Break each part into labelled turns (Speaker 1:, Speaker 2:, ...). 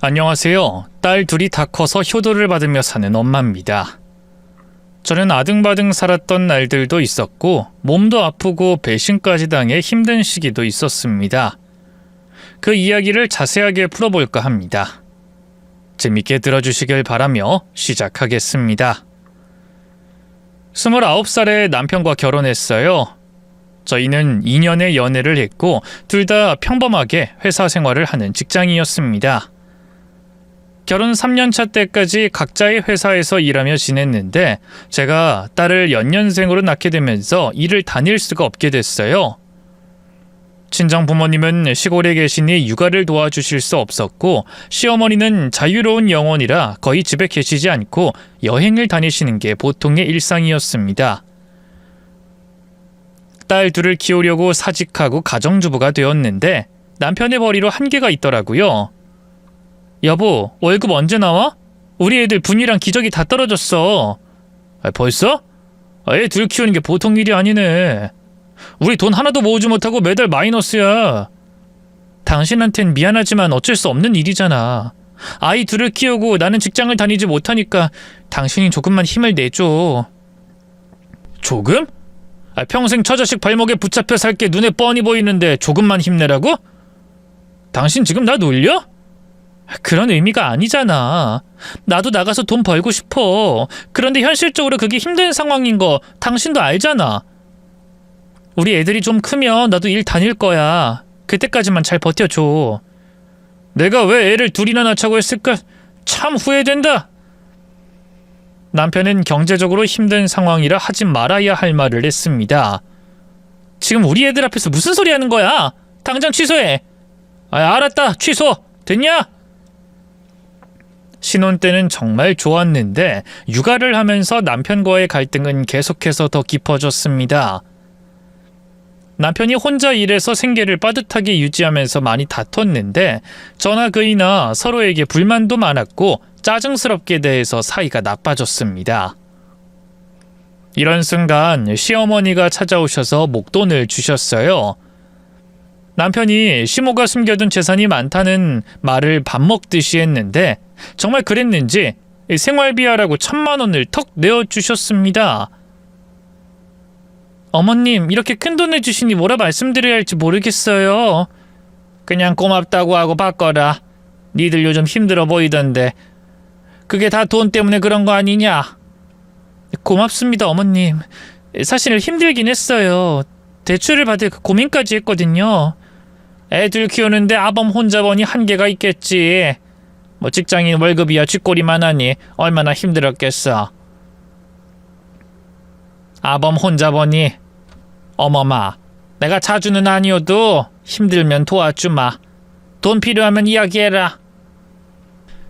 Speaker 1: 안녕하세요. 딸 둘이 다 커서 효도를 받으며 사는 엄마입니다. 저는 아등바등 살았던 날들도 있었고 몸도 아프고 배신까지 당해 힘든 시기도 있었습니다. 그 이야기를 자세하게 풀어볼까 합니다. 재밌게 들어주시길 바라며 시작하겠습니다. 29살에 남편과 결혼했어요. 저희는 2년의 연애를 했고 둘 다 평범하게 회사 생활을 하는 직장이었습니다. 결혼 3년차 때까지 각자의 회사에서 일하며 지냈는데 제가 딸을 연년생으로 낳게 되면서 일을 다닐 수가 없게 됐어요. 친정 부모님은 시골에 계시니 육아를 도와주실 수 없었고 시어머니는 자유로운 영혼이라 거의 집에 계시지 않고 여행을 다니시는 게 보통의 일상이었습니다. 딸 둘을 키우려고 사직하고 가정주부가 되었는데 남편의 벌이로 한계가 있더라고요. 여보, 월급 언제 나와? 우리 애들 분유랑 기저귀 다 떨어졌어. 벌써? 애 둘 키우는 게 보통 일이 아니네. 우리 돈 하나도 모으지 못하고 매달 마이너스야. 당신한텐 미안하지만 어쩔 수 없는 일이잖아. 아이 둘을 키우고 나는 직장을 다니지 못하니까 당신이 조금만 힘을 내줘. 조금? 평생 처자식 발목에 붙잡혀 살 게 눈에 뻔히 보이는데 조금만 힘내라고? 당신 지금 나 놀려? 그런 의미가 아니잖아. 나도 나가서 돈 벌고 싶어. 그런데 현실적으로 그게 힘든 상황인 거 당신도 알잖아. 우리 애들이 좀 크면 나도 일 다닐 거야. 그때까지만 잘 버텨줘. 내가 왜 애를 둘이나 낳자고 했을까? 참 후회된다. 남편은 경제적으로 힘든 상황이라 하지 말아야 할 말을 했습니다. 지금 우리 애들 앞에서 무슨 소리 하는 거야? 당장 취소해. 알았다. 취소. 됐냐? 신혼 때는 정말 좋았는데 육아를 하면서 남편과의 갈등은 계속해서 더 깊어졌습니다. 남편이 혼자 일해서 생계를 빠듯하게 유지하면서 많이 다퉜는데 저나 그이나 서로에게 불만도 많았고 짜증스럽게 대해서 사이가 나빠졌습니다. 이런 순간 시어머니가 찾아오셔서 목돈을 주셨어요. 남편이 시모가 숨겨둔 재산이 많다는 말을 밥 먹듯이 했는데 정말 그랬는지 생활비하라고 1,000만 원을 턱 내어주셨습니다. 어머님, 이렇게 큰돈을 주시니 뭐라 말씀드려야 할지 모르겠어요. 그냥 고맙다고 하고 바꿔라. 니들 요즘 힘들어 보이던데 그게 다 돈 때문에 그런 거 아니냐? 고맙습니다, 어머님. 사실 힘들긴 했어요. 대출을 받을 고민까지 했거든요. 애들 키우는데 아범 혼자 보니 한계가 있겠지. 뭐 직장인 월급이야 쥐꼬리만 하니 얼마나 힘들었겠어. 아범 혼자 보니 어머마, 내가 자주는 아니어도 힘들면 도와주마. 돈 필요하면 이야기해라.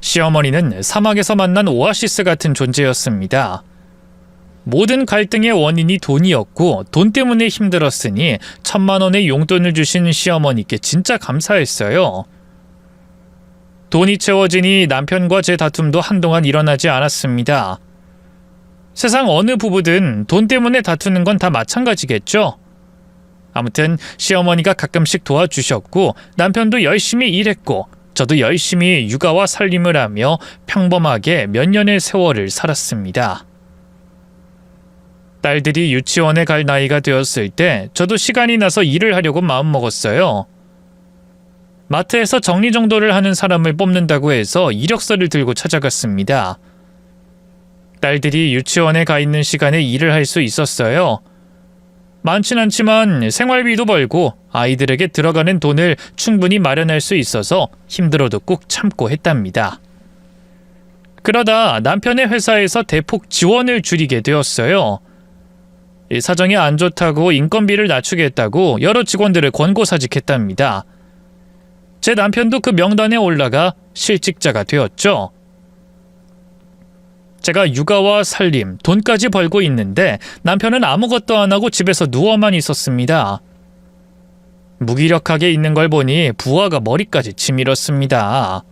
Speaker 1: 시어머니는 사막에서 만난 오아시스 같은 존재였습니다. 모든 갈등의 원인이 돈이었고 돈 때문에 힘들었으니 1,000만 원의 용돈을 주신 시어머니께 진짜 감사했어요. 돈이 채워지니 남편과 제 다툼도 한동안 일어나지 않았습니다. 세상 어느 부부든 돈 때문에 다투는 건 다 마찬가지겠죠. 아무튼 시어머니가 가끔씩 도와주셨고 남편도 열심히 일했고 저도 열심히 육아와 살림을 하며 평범하게 몇 년의 세월을 살았습니다. 딸들이 유치원에 갈 나이가 되었을 때 저도 시간이 나서 일을 하려고 마음먹었어요. 마트에서 정리정돈을 하는 사람을 뽑는다고 해서 이력서를 들고 찾아갔습니다. 딸들이 유치원에 가 있는 시간에 일을 할 수 있었어요. 많진 않지만 생활비도 벌고 아이들에게 들어가는 돈을 충분히 마련할 수 있어서 힘들어도 꾹 참고 했답니다. 그러다 남편의 회사에서 대폭 지원을 줄이게 되었어요. 사정이 안 좋다고 인건비를 낮추겠다고 여러 직원들을 권고사직했답니다. 제 남편도 그 명단에 올라가 실직자가 되었죠. 제가 육아와 살림, 돈까지 벌고 있는데 남편은 아무것도 안 하고 집에서 누워만 있었습니다. 무기력하게 있는 걸 보니 부하가 머리까지 치밀었습니다.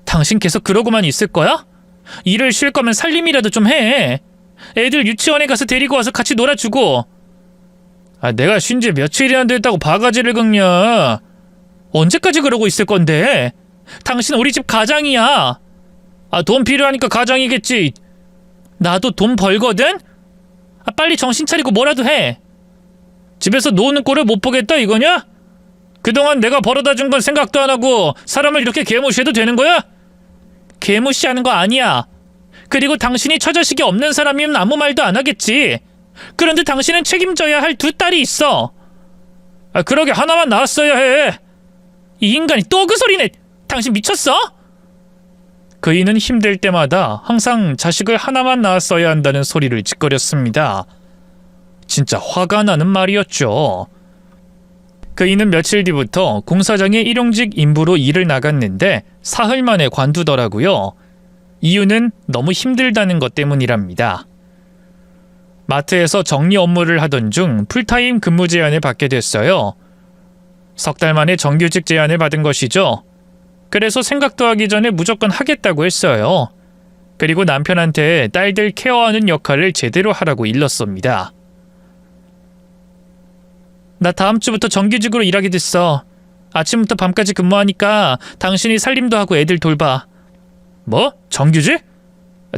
Speaker 1: 당신 계속 그러고만 있을 거야? 일을 쉴 거면 살림이라도 좀 해. 애들 유치원에 가서 데리고 와서 같이 놀아주고. 내가 쉰 지 며칠이 안 됐다고 바가지를 긁냐. 언제까지 그러고 있을 건데? 당신 우리 집 가장이야. 돈 필요하니까 가장이겠지. 나도 돈 벌거든? 빨리 정신 차리고 뭐라도 해. 집에서 노는 꼴을 못 보겠다 이거냐? 그동안 내가 벌어다 준 건 생각도 안 하고 사람을 이렇게 개무시해도 되는 거야? 개무시하는 거 아니야. 그리고 당신이 처자식이 없는 사람이면 아무 말도 안 하겠지. 그런데 당신은 책임져야 할 두 딸이 있어. 그러게 하나만 낳았어야 해. 이 인간이 또 그 소리네. 당신 미쳤어? 그이는 힘들 때마다 항상 자식을 하나만 낳았어야 한다는 소리를 짓거렸습니다. 진짜 화가 나는 말이었죠. 그이는 며칠 뒤부터 공사장에 일용직 인부로 일을 나갔는데 사흘 만에 관두더라고요. 이유는 너무 힘들다는 것 때문이랍니다. 마트에서 정리 업무를 하던 중 풀타임 근무 제안을 받게 됐어요. 석 달 만에 정규직 제안을 받은 것이죠. 그래서 생각도 하기 전에 무조건 하겠다고 했어요. 그리고 남편한테 딸들 케어하는 역할을 제대로 하라고 일렀습니다. 나 다음 주부터 정규직으로 일하게 됐어. 아침부터 밤까지 근무하니까 당신이 살림도 하고 애들 돌봐. 뭐? 정규직?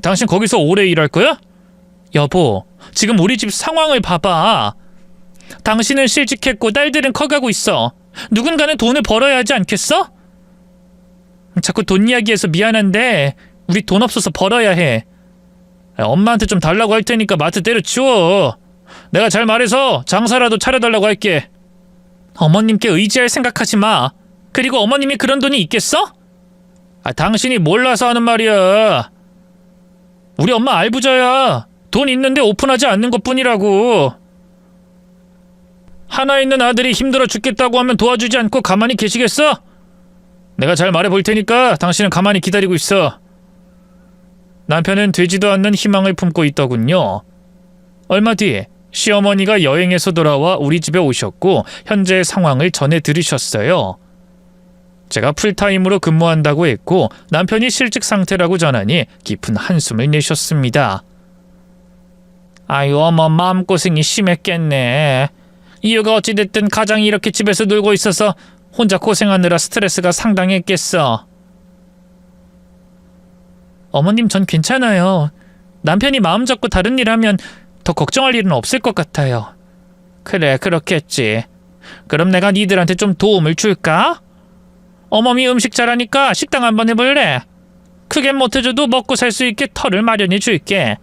Speaker 1: 당신 거기서 오래 일할 거야? 여보, 지금 우리 집 상황을 봐봐. 당신은 실직했고 딸들은 커가고 있어. 누군가는 돈을 벌어야 하지 않겠어? 자꾸 돈 이야기해서 미안한데 우리 돈 없어서 벌어야 해. 엄마한테 좀 달라고 할 테니까 마트 때려치워. 내가 잘 말해서 장사라도 차려달라고 할게. 어머님께 의지할 생각하지 마. 그리고 어머님이 그런 돈이 있겠어? 당신이 몰라서 하는 말이야. 우리 엄마 알부자야. 돈 있는데 오픈하지 않는 것뿐이라고. 하나 있는 아들이 힘들어 죽겠다고 하면 도와주지 않고 가만히 계시겠어? 내가 잘 말해볼 테니까 당신은 가만히 기다리고 있어. 남편은 되지도 않는 희망을 품고 있더군요. 얼마 뒤 시어머니가 여행에서 돌아와 우리 집에 오셨고 현재의 상황을 전해 들으셨어요. 제가 풀타임으로 근무한다고 했고 남편이 실직 상태라고 전하니 깊은 한숨을 내셨습니다. 아유, 어머 마음고생이 심했겠네. 이유가 어찌됐든 가장이 이렇게 집에서 놀고 있어서 혼자 고생하느라 스트레스가 상당했겠어. 어머님, 전 괜찮아요. 남편이 마음 잡고 다른 일 하면 더 걱정할 일은 없을 것 같아요. 그래, 그렇겠지. 그럼 내가 니들한테 좀 도움을 줄까? 어머니 음식 잘하니까 식당 한번 해볼래? 크게 못해줘도 먹고 살 수 있게 털을 마련해 줄게.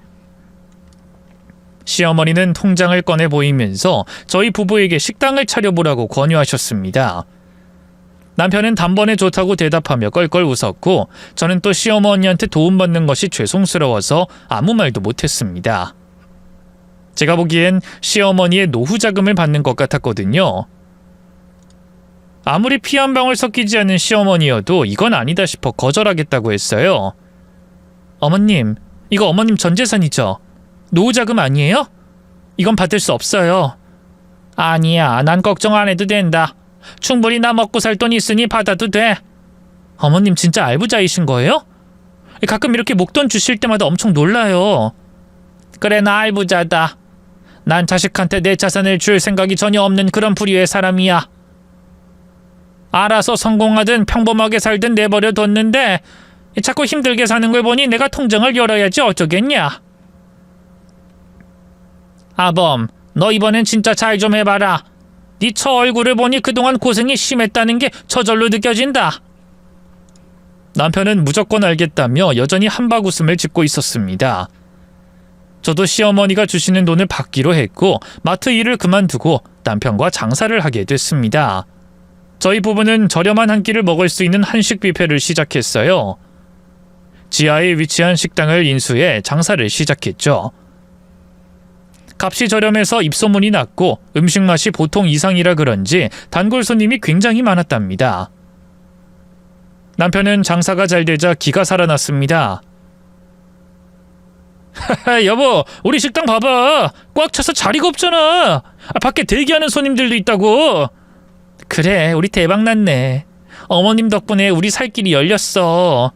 Speaker 1: 시어머니는 통장을 꺼내 보이면서 저희 부부에게 식당을 차려보라고 권유하셨습니다. 남편은 단번에 좋다고 대답하며 껄껄 웃었고 저는 또 시어머니한테 도움받는 것이 죄송스러워서 아무 말도 못했습니다. 제가 보기엔 시어머니의 노후 자금을 받는 것 같았거든요. 아무리 피 한 방울 섞이지 않은 시어머니여도 이건 아니다 싶어 거절하겠다고 했어요. 어머님, 이거 어머님 전 재산이죠? 노후 자금 아니에요? 이건 받을 수 없어요. 아니야, 난 걱정 안 해도 된다. 충분히 나 먹고 살 돈 있으니 받아도 돼. 어머님 진짜 알부자이신 거예요? 가끔 이렇게 목돈 주실 때마다 엄청 놀라요. 그래, 나 알부자다. 난 자식한테 내 자산을 줄 생각이 전혀 없는 그런 부류의 사람이야. 알아서 성공하든 평범하게 살든 내버려 뒀는데 자꾸 힘들게 사는 걸 보니 내가 통장을 열어야지 어쩌겠냐. 아범, 너 이번엔 진짜 잘 좀 해봐라. 네 처 얼굴을 보니 그동안 고생이 심했다는 게 저절로 느껴진다. 남편은 무조건 알겠다며 여전히 한박 웃음을 짓고 있었습니다. 저도 시어머니가 주시는 돈을 받기로 했고 마트 일을 그만두고 남편과 장사를 하게 됐습니다. 저희 부부는 저렴한 한 끼를 먹을 수 있는 한식 뷔페를 시작했어요. 지하에 위치한 식당을 인수해 장사를 시작했죠. 값이 저렴해서 입소문이 났고 음식 맛이 보통 이상이라 그런지 단골 손님이 굉장히 많았답니다. 남편은 장사가 잘 되자 기가 살아났습니다. 여보, 우리 식당 봐봐. 꽉 차서 자리가 없잖아. 밖에 대기하는 손님들도 있다고. 그래, 우리 대박 났네. 어머님 덕분에 우리 살 길이 열렸어.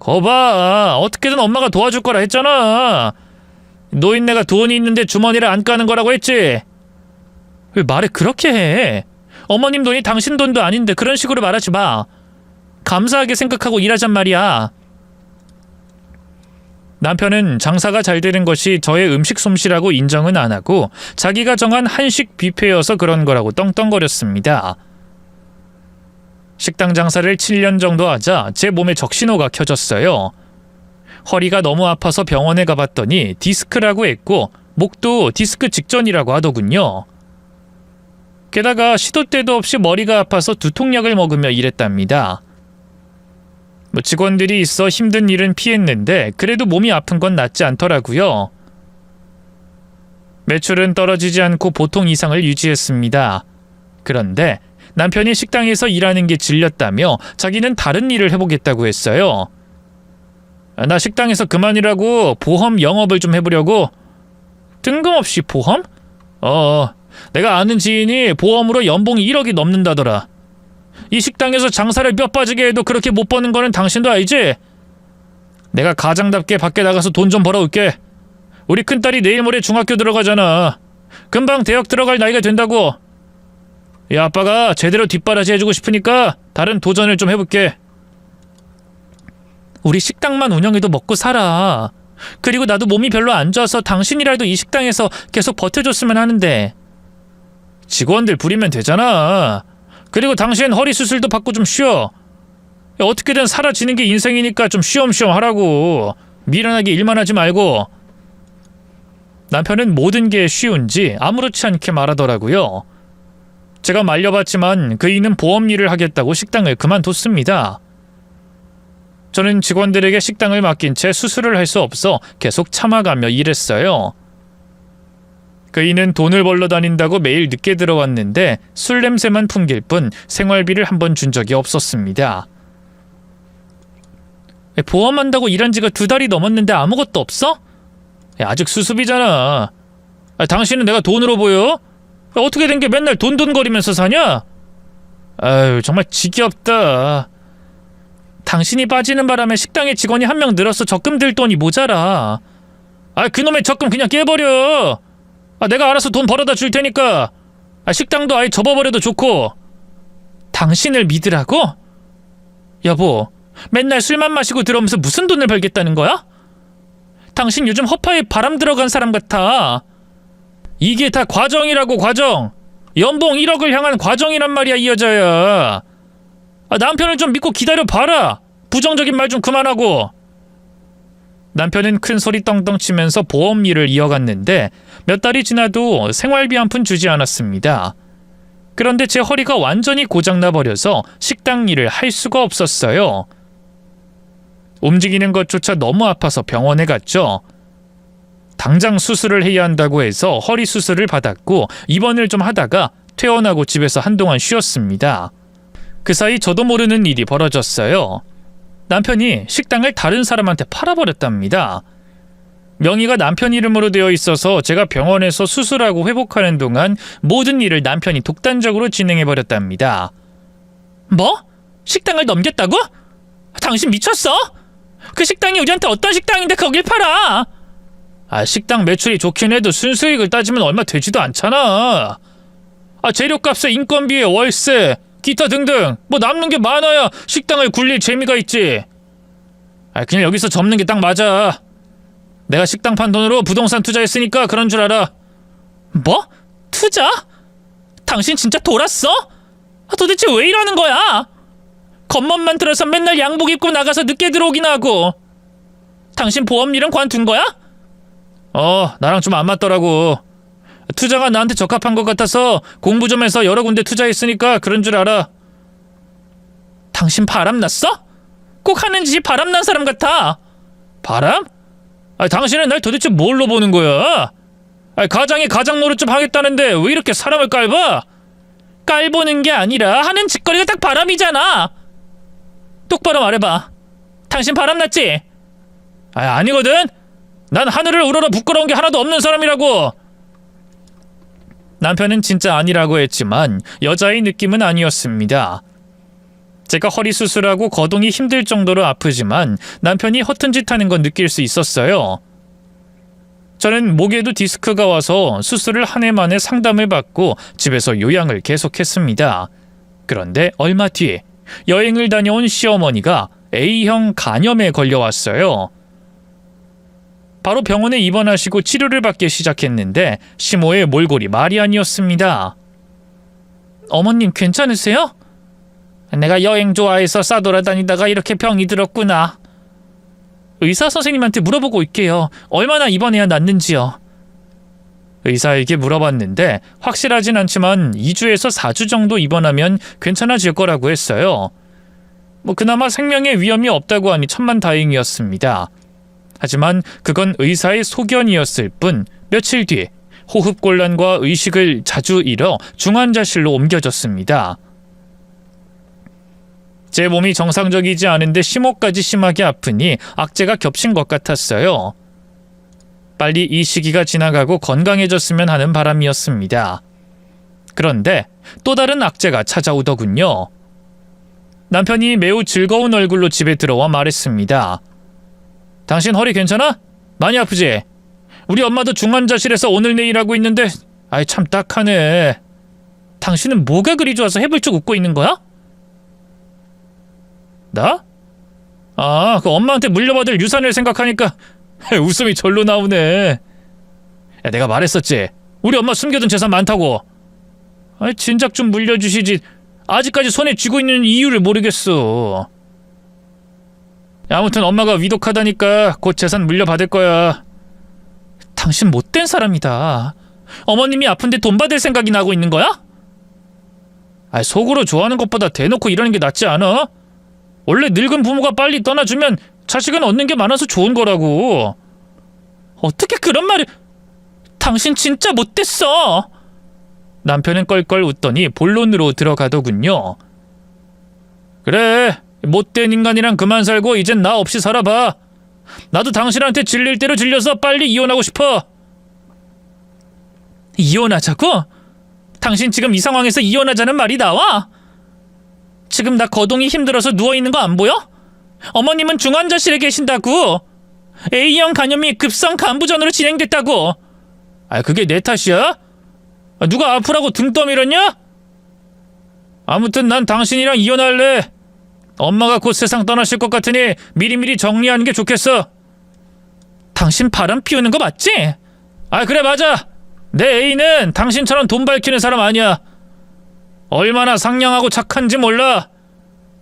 Speaker 1: 거봐, 어떻게든 엄마가 도와줄 거라 했잖아. 노인네가 돈이 있는데 주머니를 안 까는 거라고 했지. 왜 말을 그렇게 해? 어머님 돈이 당신 돈도 아닌데 그런 식으로 말하지 마. 감사하게 생각하고 일하잔 말이야. 남편은 장사가 잘 되는 것이 저의 음식 솜씨라고 인정은 안 하고 자기가 정한 한식 뷔페여서 그런 거라고 떵떵거렸습니다. 식당 장사를 7년 정도 하자 제 몸에 적신호가 켜졌어요. 허리가 너무 아파서 병원에 가봤더니 디스크라고 했고 목도 디스크 직전이라고 하더군요. 게다가 시도 때도 없이 머리가 아파서 두통약을 먹으며 일했답니다. 직원들이 있어 힘든 일은 피했는데 그래도 몸이 아픈 건 낫지 않더라고요. 매출은 떨어지지 않고 보통 이상을 유지했습니다. 그런데 남편이 식당에서 일하는 게 질렸다며 자기는 다른 일을 해보겠다고 했어요. 나 식당에서 그만 일하고 보험 영업을 좀 해보려고. 뜬금없이 보험? 내가 아는 지인이 보험으로 연봉이 1억이 넘는다더라. 이 식당에서 장사를 뼈 빠지게 해도 그렇게 못 버는 거는 당신도 알지? 내가 가장답게 밖에 나가서 돈 좀 벌어올게. 우리 큰딸이 내일 모레 중학교 들어가잖아. 금방 대학 들어갈 나이가 된다고. 이 아빠가 제대로 뒷바라지 해주고 싶으니까 다른 도전을 좀 해볼게. 우리 식당만 운영해도 먹고 살아. 그리고 나도 몸이 별로 안 좋아서 당신이라도 이 식당에서 계속 버텨줬으면 하는데. 직원들 부리면 되잖아. 그리고 당신 허리 수술도 받고 좀 쉬어. 어떻게든 사라지는 게 인생이니까 좀 쉬엄쉬엄 하라고. 미련하게 일만 하지 말고. 남편은 모든 게 쉬운지 아무렇지 않게 말하더라고요. 제가 말려봤지만 그이는 보험 일을 하겠다고 식당을 그만뒀습니다. 저는 직원들에게 식당을 맡긴 채 수술을 할 수 없어 계속 참아가며 일했어요. 그이는 돈을 벌러 다닌다고 매일 늦게 들어왔는데 술 냄새만 풍길 뿐 생활비를 한 번 준 적이 없었습니다. 보험한다고 일한 지가 2달이 넘었는데 아무것도 없어? 아직 수습이잖아. 당신은 내가 돈으로 보여? 어떻게 된 게 맨날 돈돈거리면서 사냐? 아유, 정말 지겹다. 당신이 빠지는 바람에 식당에 직원이 1명 늘어서 적금 들 돈이 모자라. 그놈의 적금 그냥 깨버려. 내가 알아서 돈 벌어다 줄 테니까. 식당도 아예 접어버려도 좋고. 당신을 믿으라고? 여보, 맨날 술만 마시고 들어오면서 무슨 돈을 벌겠다는 거야? 당신 요즘 허파에 바람 들어간 사람 같아. 이게 다 과정이라고, 과정. 연봉 1억을 향한 과정이란 말이야, 이 여자야. 남편을 좀 믿고 기다려봐라. 부정적인 말 좀 그만하고. 남편은 큰 소리 떵떵 치면서 보험 일을 이어갔는데 몇 달이 지나도 생활비 한 푼 주지 않았습니다. 그런데 제 허리가 완전히 고장나버려서 식당 일을 할 수가 없었어요. 움직이는 것조차 너무 아파서 병원에 갔죠. 당장 수술을 해야 한다고 해서 허리 수술을 받았고 입원을 좀 하다가 퇴원하고 집에서 한동안 쉬었습니다. 그 사이 저도 모르는 일이 벌어졌어요. 남편이 식당을 다른 사람한테 팔아버렸답니다. 명의가 남편 이름으로 되어 있어서 제가 병원에서 수술하고 회복하는 동안 모든 일을 남편이 독단적으로 진행해버렸답니다. 뭐? 식당을 넘겼다고? 당신 미쳤어? 그 식당이 우리한테 어떤 식당인데 거길 팔아? 식당 매출이 좋긴 해도 순수익을 따지면 얼마 되지도 않잖아. 재료값에 인건비에 월세, 기타 등등 뭐 남는 게 많아야 식당을 굴릴 재미가 있지. 그냥 여기서 접는 게 딱 맞아. 내가 식당 판 돈으로 부동산 투자했으니까 그런 줄 알아. 뭐? 투자? 당신 진짜 돌았어? 도대체 왜 이러는 거야? 겉멋만 들어서 맨날 양복 입고 나가서 늦게 들어오긴 하고. 당신 보험 일은 관둔 거야? 나랑 좀 안 맞더라고. 투자가 나한테 적합한 것 같아서 공부 좀 해서 여러 군데 투자했으니까 그런 줄 알아. 당신 바람났어? 꼭 하는 짓이 바람난 사람 같아. 바람? 당신은 날 도대체 뭘로 보는 거야? 가장이 가장 노릇 좀 하겠다는데 왜 이렇게 사람을 깔봐? 깔보는 게 아니라 하는 짓거리가 딱 바람이잖아. 똑바로 말해봐. 당신 바람났지? 아니거든. 난 하늘을 우러러 부끄러운 게 하나도 없는 사람이라고. 남편은 진짜 아니라고 했지만 여자의 느낌은 아니었습니다. 제가 허리 수술하고 거동이 힘들 정도로 아프지만 남편이 허튼 짓 하는 건 느낄 수 있었어요. 저는 목에도 디스크가 와서 수술을 한 해 만에 상담을 받고 집에서 요양을 계속했습니다. 그런데 얼마 뒤에 여행을 다녀온 시어머니가 A형 간염에 걸려왔어요. 바로 병원에 입원하시고 치료를 받기 시작했는데 시모의 몰골이 말이 아니었습니다. 어머님 괜찮으세요? 내가 여행 좋아해서 싸돌아다니다가 이렇게 병이 들었구나. 의사 선생님한테 물어보고 올게요. 얼마나 입원해야 낫는지요. 의사에게 물어봤는데 확실하진 않지만 2주에서 4주 정도 입원하면 괜찮아질 거라고 했어요. 그나마 생명에 위험이 없다고 하니 천만다행이었습니다. 하지만 그건 의사의 소견이었을 뿐 며칠 뒤 호흡곤란과 의식을 자주 잃어 중환자실로 옮겨졌습니다. 제 몸이 정상적이지 않은데 시모까지 심하게 아프니 악재가 겹친 것 같았어요. 빨리 이 시기가 지나가고 건강해졌으면 하는 바람이었습니다. 그런데 또 다른 악재가 찾아오더군요. 남편이 매우 즐거운 얼굴로 집에 들어와 말했습니다. 당신 허리 괜찮아? 많이 아프지? 우리 엄마도 중환자실에서 오늘 내일 하고 있는데 아이 참 딱하네. 당신은 뭐가 그리 좋아서 해불쭉 웃고 있는 거야? 나? 그 엄마한테 물려받을 유산을 생각하니까 웃음이 절로 나오네. 야, 내가 말했었지. 우리 엄마 숨겨둔 재산 많다고. 진작 좀 물려주시지. 아직까지 손에 쥐고 있는 이유를 모르겠어. 아무튼 엄마가 위독하다니까 곧 재산 물려받을 거야. 당신 못된 사람이다. 어머님이 아픈데 돈 받을 생각이 나고 있는 거야? 속으로 좋아하는 것보다 대놓고 이러는 게 낫지 않아? 원래 늙은 부모가 빨리 떠나주면 자식은 얻는 게 많아서 좋은 거라고. 어떻게 그런 말을... 당신 진짜 못됐어. 남편은 껄껄 웃더니 본론으로 들어가더군요. 그래, 못된 인간이랑 그만 살고 이젠 나 없이 살아봐. 나도 당신한테 질릴 대로 질려서 빨리 이혼하고 싶어. 이혼하자고? 당신 지금 이 상황에서 이혼하자는 말이 나와? 지금 나 거동이 힘들어서 누워있는 거 안 보여? 어머님은 중환자실에 계신다고. A형 간염이 급성 간부전으로 진행됐다고. 그게 내 탓이야? 누가 아프라고 등 떠밀었냐? 아무튼 난 당신이랑 이혼할래. 엄마가 곧 세상 떠나실 것 같으니 미리미리 정리하는 게 좋겠어. 당신 바람 피우는 거 맞지? 그래 맞아. 내 애인은 당신처럼 돈 밝히는 사람 아니야. 얼마나 상냥하고 착한지 몰라.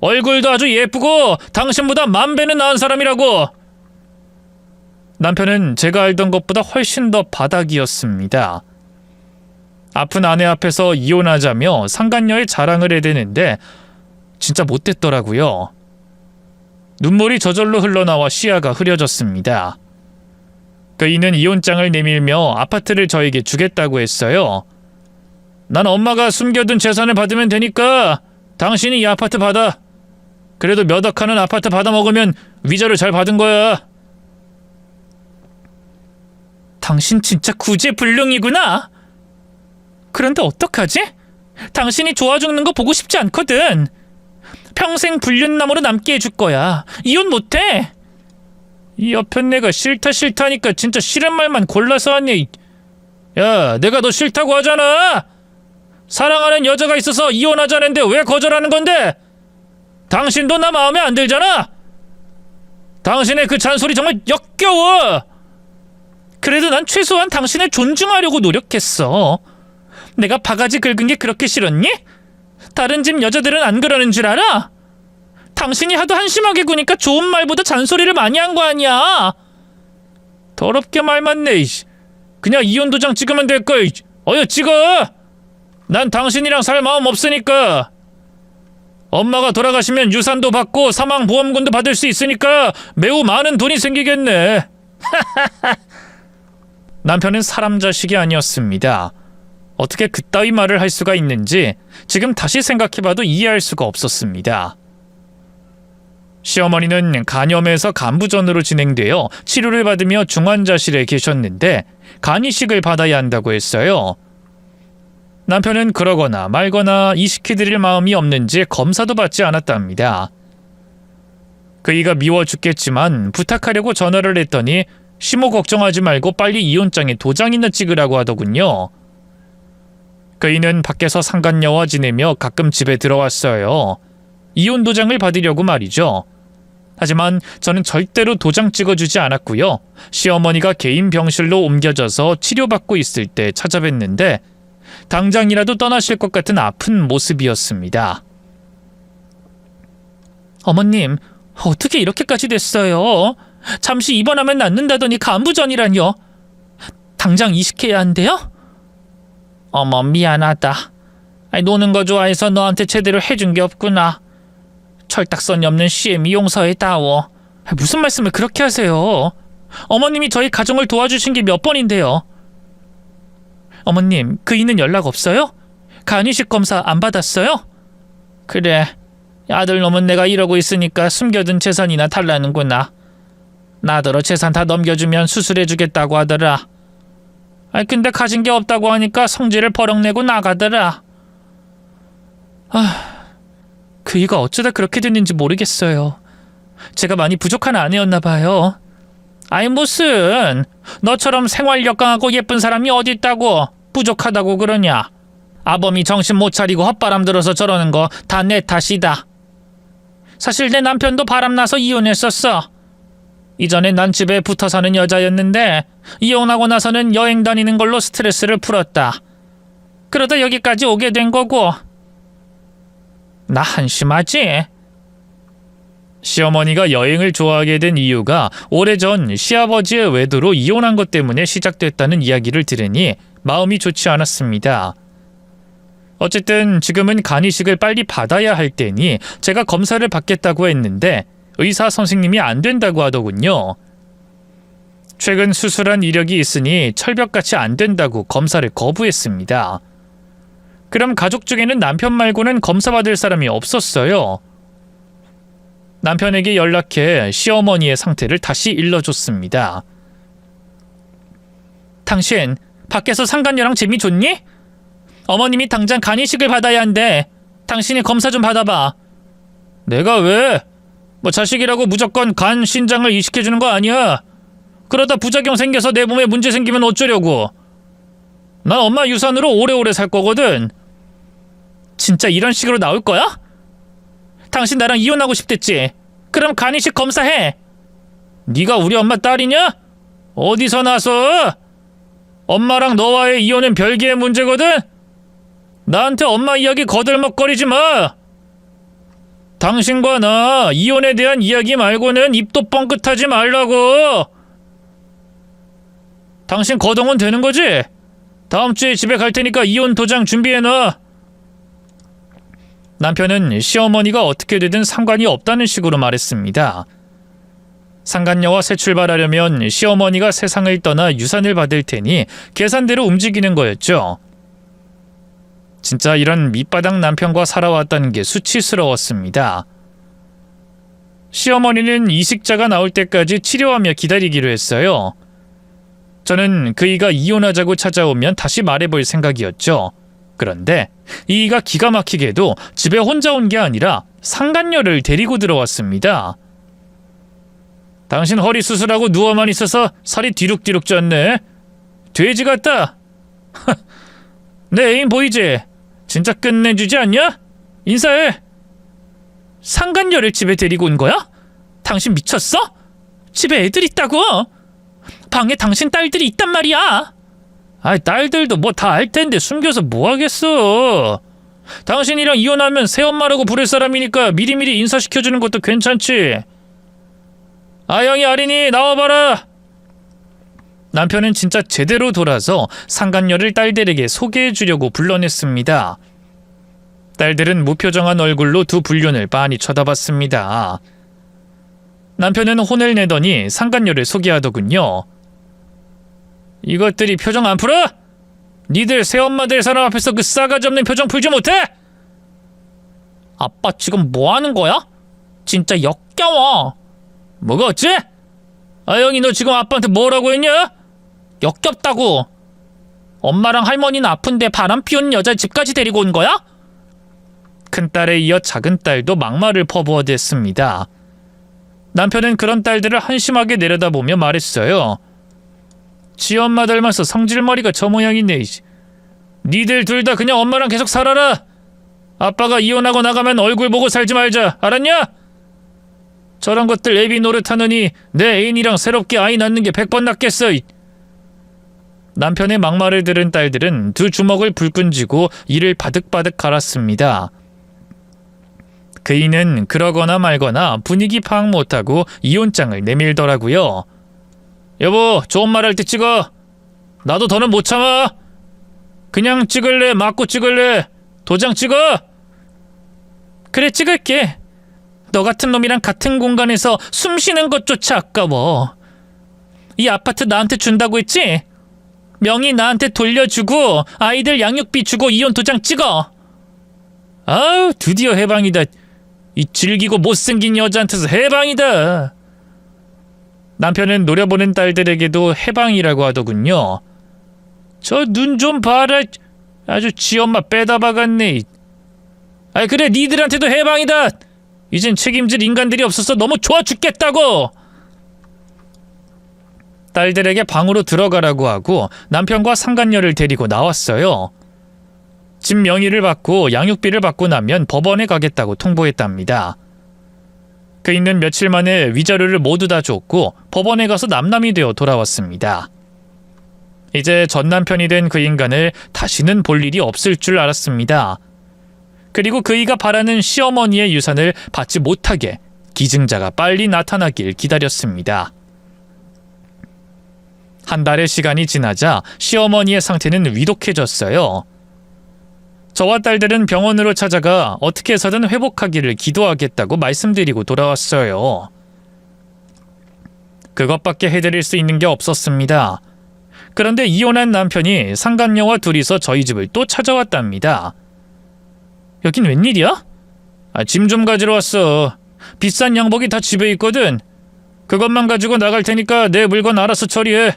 Speaker 1: 얼굴도 아주 예쁘고 당신보다 만 배는 나은 사람이라고. 남편은 제가 알던 것보다 훨씬 더 바닥이었습니다. 아픈 아내 앞에서 이혼하자며 상간녀의 자랑을 해대는데 진짜 못됐더라고요. 눈물이 저절로 흘러나와 시야가 흐려졌습니다. 그이는 이혼장을 내밀며 아파트를 저에게 주겠다고 했어요. 난 엄마가 숨겨둔 재산을 받으면 되니까 당신이 이 아파트 받아. 그래도 몇 억 하는 아파트 받아먹으면 위자료 잘 받은 거야. 당신 진짜 구제불능이구나. 그런데 어떡하지? 당신이 좋아 죽는 거 보고 싶지 않거든. 평생 불륜남으로 남게 해줄 거야. 이혼 못해. 이 여편네가 싫다니까 진짜 싫은 말만 골라서 하니. 야, 내가 너 싫다고 하잖아. 사랑하는 여자가 있어서 이혼하자는데 왜 거절하는 건데? 당신도 나 마음에 안 들잖아. 당신의 그 잔소리 정말 역겨워. 그래도 난 최소한 당신을 존중하려고 노력했어. 내가 바가지 긁은 게 그렇게 싫었니? 다른 집 여자들은 안 그러는 줄 알아? 당신이 하도 한심하게 구니까 좋은 말보다 잔소리를 많이 한 거 아니야. 더럽게 말 많네. 그냥 이혼 도장 찍으면 될걸. 어여 찍어. 난 당신이랑 살 마음 없으니까. 엄마가 돌아가시면 유산도 받고 사망보험금도 받을 수 있으니까 매우 많은 돈이 생기겠네. 남편은 사람 자식이 아니었습니다. 어떻게 그따위 말을 할 수가 있는지 지금 다시 생각해봐도 이해할 수가 없었습니다. 시어머니는 간염에서 간부전으로 진행되어 치료를 받으며 중환자실에 계셨는데 간이식을 받아야 한다고 했어요. 남편은 그러거나 말거나 이식해드릴 마음이 없는지 검사도 받지 않았답니다. 그이가 미워 죽겠지만 부탁하려고 전화를 했더니 시모 걱정하지 말고 빨리 이혼장에 도장이나 찍으라고 하더군요. 그이는 밖에서 상간녀와 지내며 가끔 집에 들어왔어요. 이혼 도장을 받으려고 말이죠. 하지만 저는 절대로 도장 찍어주지 않았고요. 시어머니가 개인 병실로 옮겨져서 치료받고 있을 때 찾아뵀는데 당장이라도 떠나실 것 같은 아픈 모습이었습니다. 어머님, 어떻게 이렇게까지 됐어요? 잠시 입원하면 낫는다더니 간부전이라뇨. 당장 이식해야 한대요? 어머, 미안하다. 노는 거 좋아해서 너한테 제대로 해준 게 없구나. 철딱선이 없는 CM이 용서해다오. 무슨 말씀을 그렇게 하세요? 어머님이 저희 가정을 도와주신 게 몇 번인데요. 어머님, 그 이는 연락 없어요? 간이식 검사 안 받았어요? 그래, 아들놈은 내가 이러고 있으니까 숨겨둔 재산이나 달라는구나. 나더러 재산 다 넘겨주면 수술해주겠다고 하더라. 근데 가진 게 없다고 하니까 성질을 버럭내고 나가더라. 그 이가 어쩌다 그렇게 됐는지 모르겠어요. 제가 많이 부족한 아내였나 봐요. 무슨 너처럼 생활력 강하고 예쁜 사람이 어디 있다고 부족하다고 그러냐. 아범이 정신 못 차리고 헛바람 들어서 저러는 거 다 내 탓이다. 사실 내 남편도 바람나서 이혼했었어. 이전에 난 집에 붙어 사는 여자였는데 이혼하고 나서는 여행 다니는 걸로 스트레스를 풀었다. 그러다 여기까지 오게 된 거고. 나 한심하지? 시어머니가 여행을 좋아하게 된 이유가 오래전 시아버지의 외도로 이혼한 것 때문에 시작됐다는 이야기를 들으니 마음이 좋지 않았습니다. 어쨌든 지금은 간이식을 빨리 받아야 할 때니 제가 검사를 받겠다고 했는데 의사 선생님이 안 된다고 하더군요. 최근 수술한 이력이 있으니 철벽같이 안 된다고 검사를 거부했습니다. 그럼 가족 중에는 남편 말고는 검사받을 사람이 없었어요. 남편에게 연락해 시어머니의 상태를 다시 일러줬습니다. 당신 밖에서 상간녀랑 재미 좋니? 어머님이 당장 간이식을 받아야 한대. 당신이 검사 좀 받아봐. 내가 왜? 자식이라고 무조건 간, 신장을 이식해주는 거 아니야. 그러다 부작용 생겨서 내 몸에 문제 생기면 어쩌려고. 난 엄마 유산으로 오래오래 살 거거든. 진짜 이런 식으로 나올 거야? 당신 나랑 이혼하고 싶댔지? 그럼 간이식 검사해. 네가 우리 엄마 딸이냐? 어디서 나서? 엄마랑 너와의 이혼은 별개의 문제거든? 나한테 엄마 이야기 거들먹거리지 마. 당신과 나 이혼에 대한 이야기 말고는 입도 뻥끗하지 말라고. 당신 거동은 되는 거지? 다음 주에 집에 갈 테니까 이혼 도장 준비해놔. 남편은 시어머니가 어떻게 되든 상관이 없다는 식으로 말했습니다. 상간녀와 새 출발하려면 시어머니가 세상을 떠나 유산을 받을 테니 계산대로 움직이는 거였죠. 진짜 이런 밑바닥 남편과 살아왔다는 게 수치스러웠습니다. 시어머니는 이식자가 나올 때까지 치료하며 기다리기로 했어요. 저는 그이가 이혼하자고 찾아오면 다시 말해볼 생각이었죠. 그런데 이이가 기가 막히게도 집에 혼자 온 게 아니라 상간녀를 데리고 들어왔습니다. 당신 허리 수술하고 누워만 있어서 살이 뒤룩뒤룩 쪘네. 돼지 같다. 내 애인 보이지? 진짜 끝내주지 않냐? 인사해. 상간녀를 집에 데리고 온 거야? 당신 미쳤어? 집에 애들 있다고? 방에 당신 딸들이 있단 말이야. 딸들도 뭐 다 알 텐데 숨겨서 뭐 하겠어. 당신이랑 이혼하면 새엄마라고 부를 사람이니까 미리미리 인사시켜주는 것도 괜찮지. 아영이, 아린이 나와봐라. 남편은 진짜 제대로 돌아서 상간녀를 딸들에게 소개해주려고 불러냈습니다. 딸들은 무표정한 얼굴로 두 불륜을 빤히 쳐다봤습니다. 남편은 혼을 내더니 상간녀를 소개하더군요. 이것들이 표정 안 풀어? 니들 새엄마 될 사람 앞에서 그 싸가지 없는 표정 풀지 못해? 아빠 지금 뭐 하는 거야? 진짜 역겨워. 뭐가 어째? 아영이 너 지금 아빠한테 뭐라고 했냐? 역겹다고. 엄마랑 할머니는 아픈데 바람 피우는 여자 집까지 데리고 온 거야? 큰딸에 이어 작은딸도 막말을 퍼부어댔습니다. 남편은 그런 딸들을 한심하게 내려다보며 말했어요. 지 엄마 닮아서 성질머리가 저 모양이네. 니들 둘 다 그냥 엄마랑 계속 살아라. 아빠가 이혼하고 나가면 얼굴 보고 살지 말자. 알았냐? 저런 것들 애비 노릇하느니 내 애인이랑 새롭게 아이 낳는 게 100번 낫겠어. 남편의 막말을 들은 딸들은 두 주먹을 불끈 쥐고 이를 바득바득 갈았습니다. 그이는 그러거나 말거나 분위기 파악 못하고 이혼장을 내밀더라고요. 여보, 좋은 말 할 때 찍어. 나도 더는 못 참아. 그냥 찍을래? 맞고 찍을래? 도장 찍어? 그래, 찍을게. 너 같은 놈이랑 같은 공간에서 숨 쉬는 것조차 아까워. 이 아파트 나한테 준다고 했지? 명의 나한테 돌려주고 아이들 양육비 주고 이혼 도장 찍어. 아우, 드디어 해방이다. 이 질기고 못생긴 여자한테서 해방이다. 남편은 노려보는 딸들에게도 해방이라고 하더군요. 저 눈 좀 봐라. 아주 지 엄마 빼다 박았네. 아이, 그래, 니들한테도 해방이다. 이젠 책임질 인간들이 없어서 너무 좋아 죽겠다고. 딸들에게 방으로 들어가라고 하고 남편과 상간녀를 데리고 나왔어요. 집 명의를 받고 양육비를 받고 나면 법원에 가겠다고 통보했답니다. 그이는 며칠 만에 위자료를 모두 다 줬고 법원에 가서 남남이 되어 돌아왔습니다. 이제 전 남편이 된 그 인간을 다시는 볼 일이 없을 줄 알았습니다. 그리고 그이가 바라는 시어머니의 유산을 받지 못하게 기증자가 빨리 나타나길 기다렸습니다. 한 달의 시간이 지나자 시어머니의 상태는 위독해졌어요. 저와 딸들은 병원으로 찾아가 어떻게 해서든 회복하기를 기도하겠다고 말씀드리고 돌아왔어요. 그것밖에 해드릴 수 있는 게 없었습니다. 그런데 이혼한 남편이 상간녀와 둘이서 저희 집을 또 찾아왔답니다. 여긴 웬일이야? 짐 좀 가지러 왔어. 비싼 양복이 다 집에 있거든. 그것만 가지고 나갈 테니까 내 물건 알아서 처리해.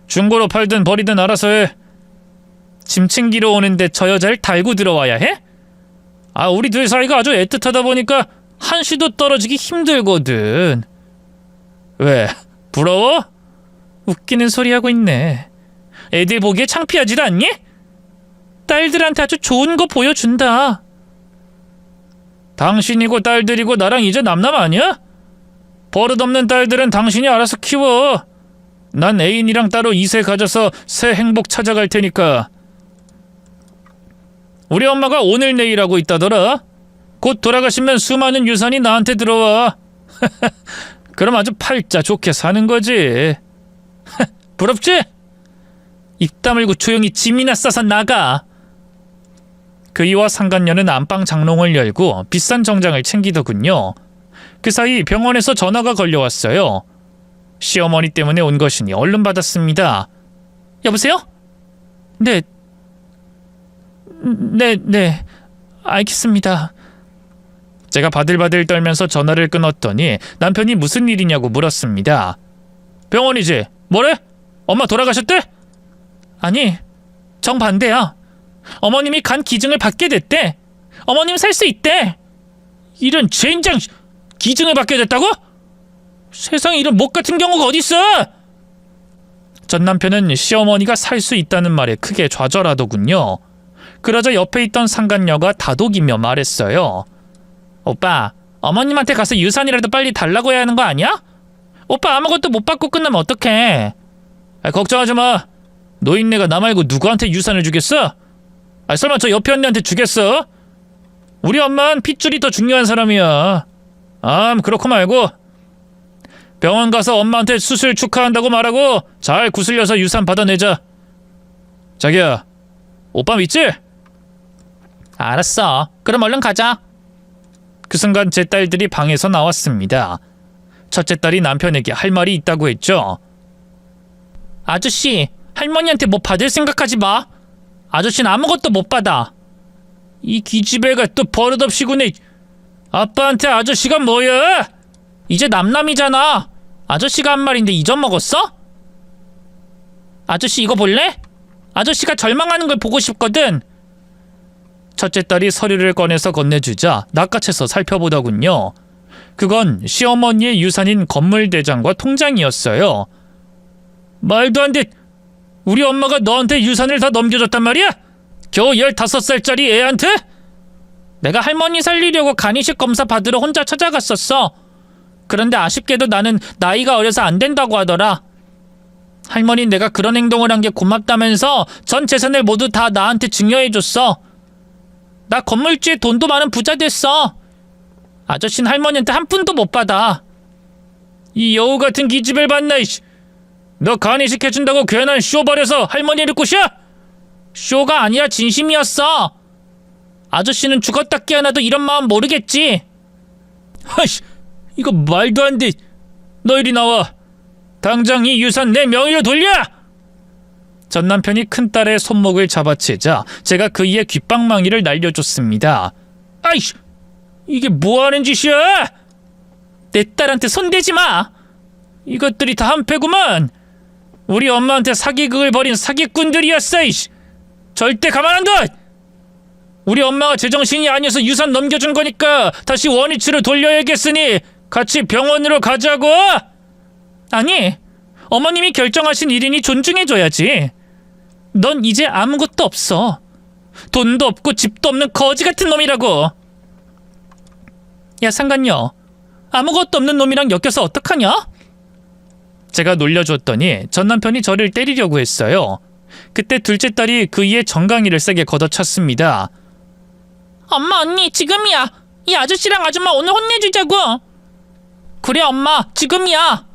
Speaker 1: 중고로 팔든 버리든 알아서 해. 짐 챙기러 오는데 저 여자를 달고 들어와야 해? 우리 둘 사이가 아주 애틋하다 보니까 한시도 떨어지기 힘들거든. 왜? 부러워? 웃기는 소리 하고 있네. 애들 보기에 창피하지도 않니? 딸들한테 아주 좋은 거 보여준다. 당신이고 딸들이고 나랑 이제 남남 아니야? 버릇없는 딸들은 당신이 알아서 키워. 난 애인이랑 따로 이세 가져서 새 행복 찾아갈 테니까. 우리 엄마가 오늘 내일 하고 있다더라. 곧 돌아가시면 수많은 유산이 나한테 들어와. 그럼 아주 팔자 좋게 사는 거지. 부럽지? 입 다물고 조용히 짐이나 싸서 나가. 그이와 상간녀는 안방 장롱을 열고 비싼 정장을 챙기더군요. 그 사이 병원에서 전화가 걸려왔어요. 시어머니 때문에 온 것이니 얼른 받았습니다. 여보세요? 네, 알겠습니다. 제가 바들바들 떨면서 전화를 끊었더니 남편이 무슨 일이냐고 물었습니다. 병원이지? 뭐래? 엄마 돌아가셨대? 아니, 정반대야. 어머님이 간 기증을 받게 됐대. 어머님 살 수 있대. 이런 젠장, 기증을 받게 됐다고? 세상에 이런 목 같은 경우가 어딨어? 전 남편은 시어머니가 살 수 있다는 말에 크게 좌절하더군요. 그러자 옆에 있던 상간녀가 다독이며 말했어요. 오빠, 어머님한테 가서 유산이라도 빨리 달라고 해야 하는 거 아니야? 오빠 아무것도 못 받고 끝나면 어떡해. 걱정하지 마. 노인네가 나 말고 누구한테 유산을 주겠어? 설마 저 옆에 언니한테 주겠어? 우리 엄마는 핏줄이 더 중요한 사람이야. 그렇고 말고 병원 가서 엄마한테 수술 축하한다고 말하고 잘 구슬려서 유산 받아내자. 자기야, 오빠 믿지? 알았어. 그럼 얼른 가자. 그 순간 제 딸들이 방에서 나왔습니다. 첫째 딸이 남편에게 할 말이 있다고 했죠. 아저씨, 할머니한테 뭐 받을 생각하지 마. 아저씨는 아무것도 못 받아. 이 기집애가 또 버릇없이 구네. 아빠한테 아저씨가 뭐야? 이제 남남이잖아. 아저씨가 한 말인데 잊어먹었어? 아저씨 이거 볼래? 아저씨가 절망하는 걸 보고 싶거든. 첫째 딸이 서류를 꺼내서 건네주자 낚아채서 살펴보더군요. 그건 시어머니의 유산인 건물대장과 통장이었어요. 말도 안 돼. 우리 엄마가 너한테 유산을 다 넘겨줬단 말이야? 겨우 15살짜리 애한테? 내가 할머니 살리려고 간이식 검사 받으러 혼자 찾아갔었어. 그런데 아쉽게도 나는 나이가 어려서 안 된다고 하더라. 할머니는 내가 그런 행동을 한 게 고맙다면서 전 재산을 모두 다 나한테 증여해줬어. 나 건물주에 돈도 많은 부자 됐어. 아저씨는 할머니한테 한 푼도 못 받아. 이 여우 같은 기집애를 봤나 이씨. 너 간이식 해준다고 괜한 쇼 벌여서 할머니를 꼬셔? 쇼가 아니라 진심이었어. 아저씨는 죽었다 깨어나도 이런 마음 모르겠지. 하이씨, 이거 말도 안 돼. 너 이리 나와. 당장 이 유산 내 명의로 돌려! 전 남편이 큰딸의 손목을 잡아채자 제가 그이의 귓방망이를 날려줬습니다. 아이씨, 이게 뭐하는 짓이야? 내 딸한테 손대지 마. 이것들이 다 한패구만. 우리 엄마한테 사기극을 벌인 사기꾼들이었어. 이씨. 절대 가만 안 둬. 우리 엄마가 제정신이 아니어서 유산 넘겨준 거니까 다시 원위치로 돌려야겠으니 같이 병원으로 가자고. 아니, 어머님이 결정하신 일이니 존중해줘야지. 넌 이제 아무것도 없어. 돈도 없고 집도 없는 거지 같은 놈이라고. 야, 상관녀, 아무것도 없는 놈이랑 엮여서 어떡하냐? 제가 놀려줬더니 전 남편이 저를 때리려고 했어요. 그때 둘째 딸이 그이의 정강이를 세게 걷어찼습니다. 엄마, 언니, 지금이야. 이 아저씨랑 아줌마 오늘 혼내주자고. 그래 엄마, 지금이야.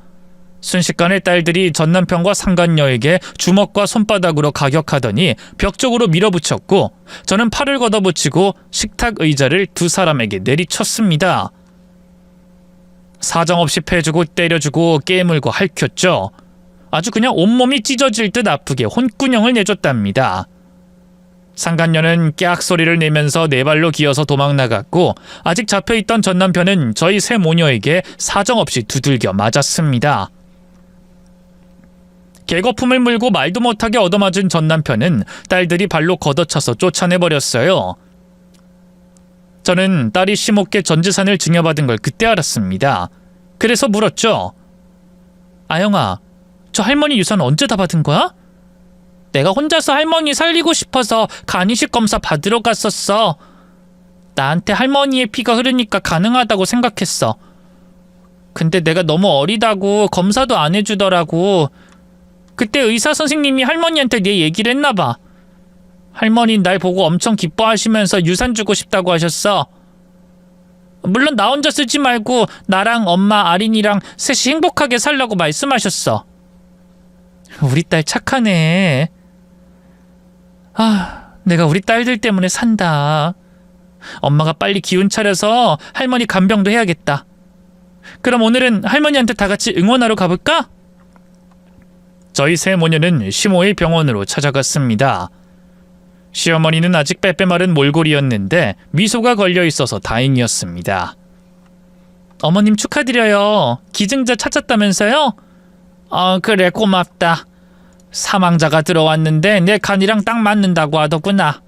Speaker 1: 순식간에 딸들이 전 남편과 상간녀에게 주먹과 손바닥으로 가격하더니 벽 쪽으로 밀어붙였고 저는 팔을 걷어붙이고 식탁 의자를 두 사람에게 내리쳤습니다. 사정없이 패주고 때려주고 깨물고 핥혔죠. 아주 그냥 온몸이 찢어질 듯 아프게 혼꾸녕을 내줬답니다. 상간녀는 깨악 소리를 내면서 네 발로 기어서 도망나갔고 아직 잡혀있던 전 남편은 저희 세 모녀에게 사정없이 두들겨 맞았습니다. 개거품을 물고 말도 못하게 얻어맞은 전 남편은 딸들이 발로 걷어차서 쫓아내버렸어요. 저는 딸이 심없게 전 재산을 증여받은 걸 그때 알았습니다. 그래서 물었죠. 아영아, 저 할머니 유산 언제 다 받은 거야? 내가 혼자서 할머니 살리고 싶어서 간이식 검사 받으러 갔었어. 나한테 할머니의 피가 흐르니까 가능하다고 생각했어. 근데 내가 너무 어리다고 검사도 안 해주더라고. 그때 의사 선생님이 할머니한테 내 얘기를 했나봐. 할머니는 날 보고 엄청 기뻐하시면서 유산 주고 싶다고 하셨어. 물론 나 혼자 쓰지 말고 나랑 엄마 아린이랑 셋이 행복하게 살라고 말씀하셨어. 우리 딸 착하네. 내가 우리 딸들 때문에 산다. 엄마가 빨리 기운 차려서 할머니 간병도 해야겠다. 그럼 오늘은 할머니한테 다 같이 응원하러 가볼까? 저희 세 모녀는 시모의 병원으로 찾아갔습니다. 시어머니는 아직 빼빼 마른 몰골이었는데 미소가 걸려있어서 다행이었습니다. 어머님 축하드려요. 기증자 찾았다면서요? 그래, 고맙다. 사망자가 들어왔는데 내 간이랑 딱 맞는다고 하더구나.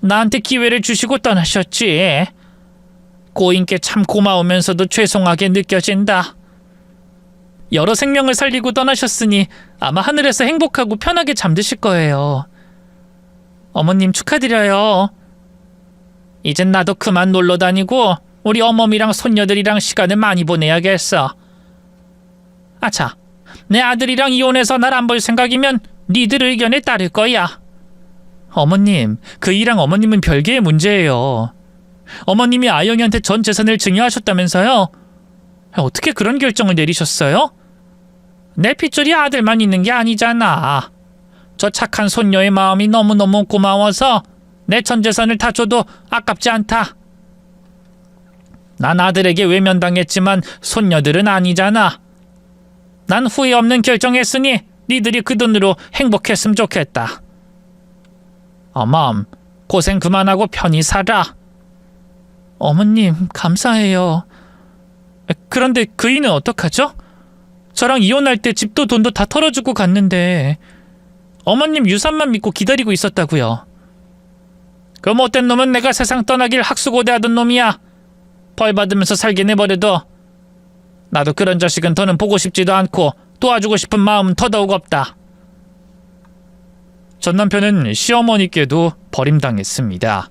Speaker 1: 나한테 기회를 주시고 떠나셨지. 고인께 참 고마우면서도 죄송하게 느껴진다. 여러 생명을 살리고 떠나셨으니 아마 하늘에서 행복하고 편하게 잠드실 거예요. 어머님 축하드려요. 이젠 나도 그만 놀러 다니고 우리 어머니랑 손녀들이랑 시간을 많이 보내야겠어. 아차, 내 아들이랑 이혼해서 날 안 볼 생각이면 니들 의견에 따를 거야. 어머님, 그이랑 어머님은 별개의 문제예요. 어머님이 아영이한테 전 재산을 증여하셨다면서요? 어떻게 그런 결정을 내리셨어요? 내 핏줄이 아들만 있는 게 아니잖아. 저 착한 손녀의 마음이 너무너무 고마워서 내 전 재산을 다 줘도 아깝지 않다. 난 아들에게 외면당했지만 손녀들은 아니잖아. 난 후회 없는 결정했으니 니들이 그 돈으로 행복했으면 좋겠다. 어멈, 고생 그만하고 편히 살아. 어머님, 감사해요. 그런데 그이는 어떡하죠? 저랑 이혼할 때 집도 돈도 다 털어주고 갔는데 어머님 유산만 믿고 기다리고 있었다고요. 그 못된 놈은 내가 세상 떠나길 학수고대하던 놈이야. 벌 받으면서 살게 내버려둬. 나도 그런 자식은 더는 보고 싶지도 않고 도와주고 싶은 마음은 더더욱 없다. 전 남편은 시어머니께도 버림당했습니다.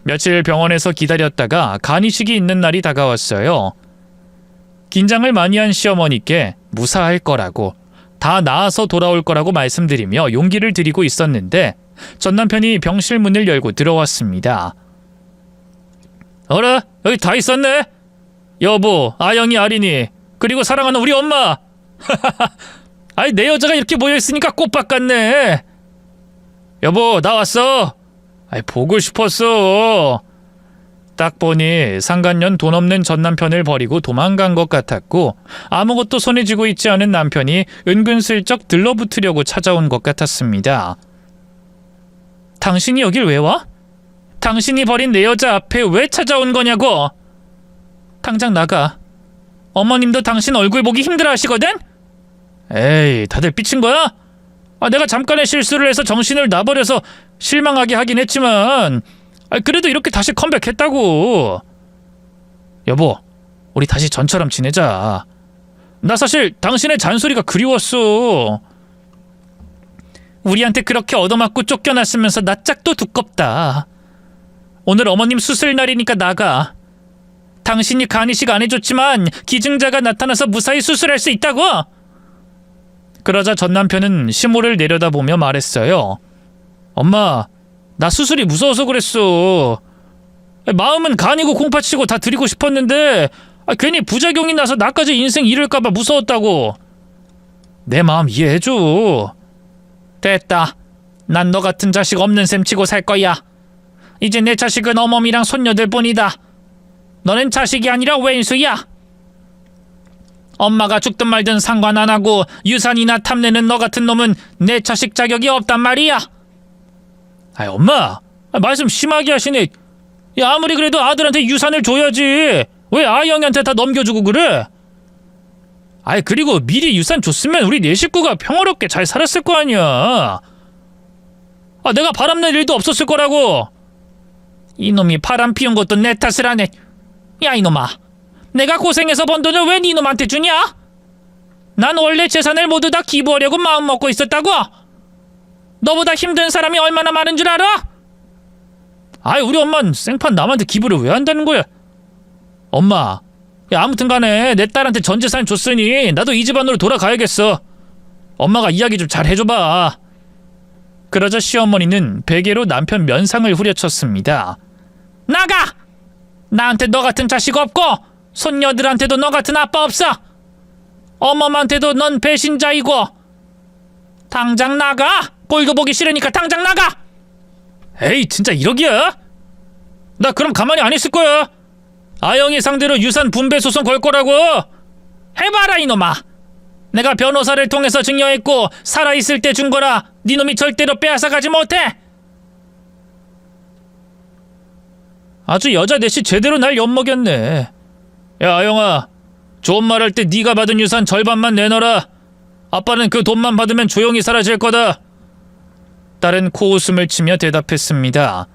Speaker 1: 며칠 병원에서 기다렸다가 간이식이 있는 날이 다가왔어요. 긴장을 많이 한 시어머니께 무사할 거라고, 다 나아서 돌아올 거라고 말씀드리며 용기를 드리고 있었는데 전 남편이 병실 문을 열고 들어왔습니다. 어라? 여기 다 있었네? 여보, 아영이, 아린이, 그리고 사랑하는 우리 엄마. 아이, 내 여자가 이렇게 모여있으니까 꽃밭 같네. 여보, 나 왔어. 아이, 보고 싶었어. 딱 보니 상간년 돈 없는 전 남편을 버리고 도망간 것 같았고 아무것도 손에 쥐고 있지 않은 남편이 은근슬쩍 들러붙으려고 찾아온 것 같았습니다. 당신이 여길 왜 와? 당신이 버린 내 여자 앞에 왜 찾아온 거냐고. 당장 나가. 어머님도 당신 얼굴 보기 힘들어 하시거든? 에이, 다들 삐친 거야? 내가 잠깐의 실수를 해서 정신을 놔버려서 실망하게 하긴 했지만 그래도 이렇게 다시 컴백했다고. 여보, 우리 다시 전처럼 지내자. 나 사실 당신의 잔소리가 그리웠어. 우리한테 그렇게 얻어맞고 쫓겨났으면서 나 짝도 두껍다. 오늘 어머님 수술 날이니까 나가. 당신이 간이식 안 해줬지만 기증자가 나타나서 무사히 수술할 수 있다고. 그러자 전 남편은 시모를 내려다보며 말했어요. 엄마, 나 수술이 무서워서 그랬어. 마음은 간이고 콩팥이고 다 드리고 싶었는데 괜히 부작용이 나서 나까지 인생 잃을까봐 무서웠다고. 내 마음 이해해줘. 됐다. 난 너 같은 자식 없는 셈 치고 살 거야. 이제 내 자식은 어머니랑 손녀들 뿐이다. 너는 자식이 아니라 왼수야. 엄마가 죽든 말든 상관 안 하고 유산이나 탐내는 너 같은 놈은 내 자식 자격이 없단 말이야. 아이, 엄마, 말씀 심하게 하시네. 야, 아무리 그래도 아들한테 유산을 줘야지. 왜 아영이한테 다 넘겨주고 그래? 아이, 그리고 미리 유산 줬으면 우리 네 식구가 평화롭게 잘 살았을 거 아니야. 내가 바람낼 일도 없었을 거라고. 이놈이 바람 피운 것도 내 탓을 하네. 야, 이놈아, 내가 고생해서 번 돈을 왜 니놈한테 주냐? 난 원래 재산을 모두 다 기부하려고 마음먹고 있었다고. 너보다 힘든 사람이 얼마나 많은 줄 알아? 아이, 우리 엄마는 생판 남한테 기부를 왜 한다는 거야? 엄마, 야, 아무튼 간에 내 딸한테 전 재산 줬으니 나도 이 집안으로 돌아가야겠어. 엄마가 이야기 좀 잘 해줘봐. 그러자 시어머니는 베개로 남편 면상을 후려쳤습니다. 나가! 나한테 너 같은 자식 없고 손녀들한테도 너 같은 아빠 없어. 어머한테도 넌 배신자이고. 당장 나가! 꼴도 보기 싫으니까 당장 나가! 에이, 진짜 이러기야? 나 그럼 가만히 안 있을 거야. 아영이 상대로 유산 분배 소송 걸 거라고. 해봐라, 이놈아. 내가 변호사를 통해서 증여했고 살아있을 때 준 거라 네 놈이 절대로 빼앗아가지 못해. 아주 여자 넷이 제대로 날 엿먹였네. 야, 아영아, 좋은 말 할 때 네가 받은 유산 절반만 내놔라. 아빠는 그 돈만 받으면 조용히 사라질 거다. 딸은 코웃음을 치며 대답했습니다.